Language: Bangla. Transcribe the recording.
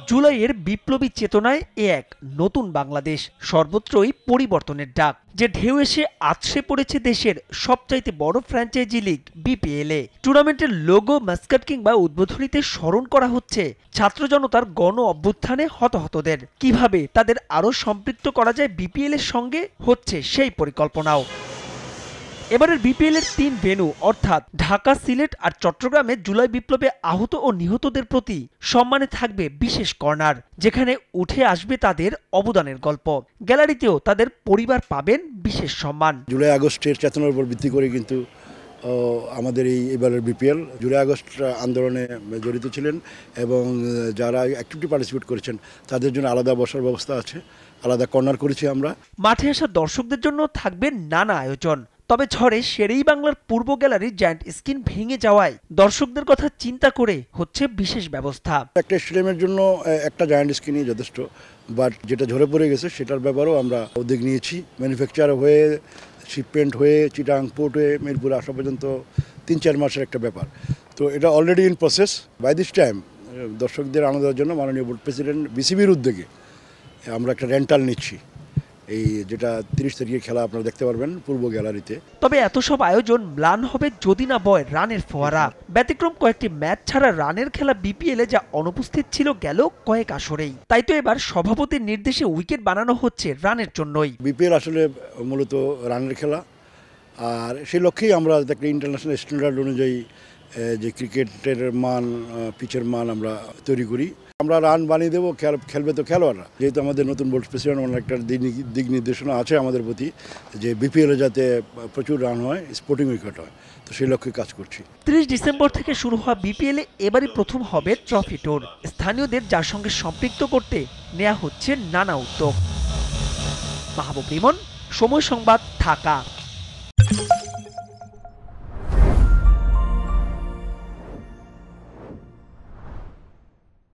জুলাইয়ের বিপ্লবী চেতনায় এক নতুন বাংলাদেশ, সর্বত্রই পরিবর্তনের ডাক, যে ঢেউ এসে আছড়ে পড়েছে দেশের সবচাইতে বড় ফ্র্যাঞ্চাইজি লিগ বিপিএল-এ। টুর্নামেন্টের লোগো, মাস্কট কিংবা উদ্বোধনীতে স্মরণ করা হচ্ছে ছাত্র জনতার গণ অভ্যুত্থানে হতাহতদের। কিভাবে তাদের আরও সম্পৃক্ত করা যায় বিপিএল-এর সঙ্গে, হচ্ছে সেই পরিকল্পনাও। এবারের বিপিএল-এর ৩ ভেন্যু অর্থাৎ ঢাকা, সিলেট আর চট্টগ্রামে জুলাই বিপ্লবে আহত ও নিহতদের প্রতি সম্মানে থাকবে বিশেষ কর্নার, যেখানে উঠে আসবে তাদের অবদানের গল্প। গ্যালারিতেও তাদের পরিবার পাবেন বিশেষ সম্মান। জুলাই আগস্টের চেতনার উপর ভিত্তি করে কিন্তু আমাদের এবারের বিপিএল জুলাই আগস্ট আন্দোলনে জড়িত ছিলেন এবং যারা অ্যাক্টিভলি পার্টিসিপেট করেছেন তাদের জন্য আলাদা বসার ব্যবস্থা আছে, আলাদা কর্নার করেছি আমরা। মাঠে আসা দর্শকদের জন্য থাকবে নানা আয়োজন। তবে ঝড়ে শেরেই বাংলার পূর্ব গ্যালারির জায়ান্ট স্ক্রিন ভেঙে যাওয়ায় দর্শকদের কথা চিন্তা করে হচ্ছে বিশেষ ব্যবস্থা। একটা স্টেডিয়ামের জন্য একটা জায়ান্ট স্ক্রিনই যথেষ্ট, বাট যেটা ঝরে পড়ে গেছে সেটার ব্যাপারেও আমরা উদ্যোগ নিয়েছি। ম্যানুফ্যাকচার হয়ে, শিপমেন্ট হয়ে, চিটাং পোর্ট হয়ে মিরপুর আসা পর্যন্ত ৩-৪ মাসের একটা ব্যাপার। তো এটা already in process. By this time দর্শকদের আনন্দের জন্য মাননীয় বোর্ড প্রেসিডেন্ট বিসিবির উদ্যোগে আমরা একটা রেন্টাল নিচ্ছি, এই যেটা ৩০ তারিখে খেলা আপনারা দেখতে পারবেন পূর্ব গ্যালারিতে। তবে এত সব আয়োজন ম্লান হবে যদি না বয় রানের ফোয়ারা। ব্যতিক্রম কয়েকটি ম্যাচ ছাড়া রানের খেলা বিপিএল-এ যা অনুপস্থিত ছিল গেল কয়েক আসরেই। তাই তো এবার সভাপতির নির্দেশে উইকেট বানানো হচ্ছে রানের জন্যই। বিপিএল আসলে মূলত রানের খেলা, আর সেই লক্ষ্যেই আমরা একটা ইন্টারন্যাশনাল স্ট্যান্ডার্ড অনুযায়ী যে ক্রিকেটের মান, পিচের মান আমরা তৈরি করি। আমরা রান বানিয়ে দেবো, খেলবে তো খেলোয়াড়রা। যেহেতু আমাদের নতুন বোর্ড প্রেসিডেন্ট ওনার একটা দিক নির্দেশনা আছে আমাদের প্রতি, যে বিপিএলে যাতে প্রচুর রান হয়, স্পোর্টিং উইকেট হয়, তো সেই লক্ষ্যে কাজ করছি। ৩০ ডিসেম্বর থেকে শুরু হওয়া বিপিএল-এ এবারই প্রথম হবে ট্রফি ট্যুর। স্থানীয়দের যার সঙ্গে সম্পৃক্ত করতে নেওয়া হচ্ছে নানা উদ্যোগ। মাহবুব রিমন, সময় সংবাদ, ঢাকা।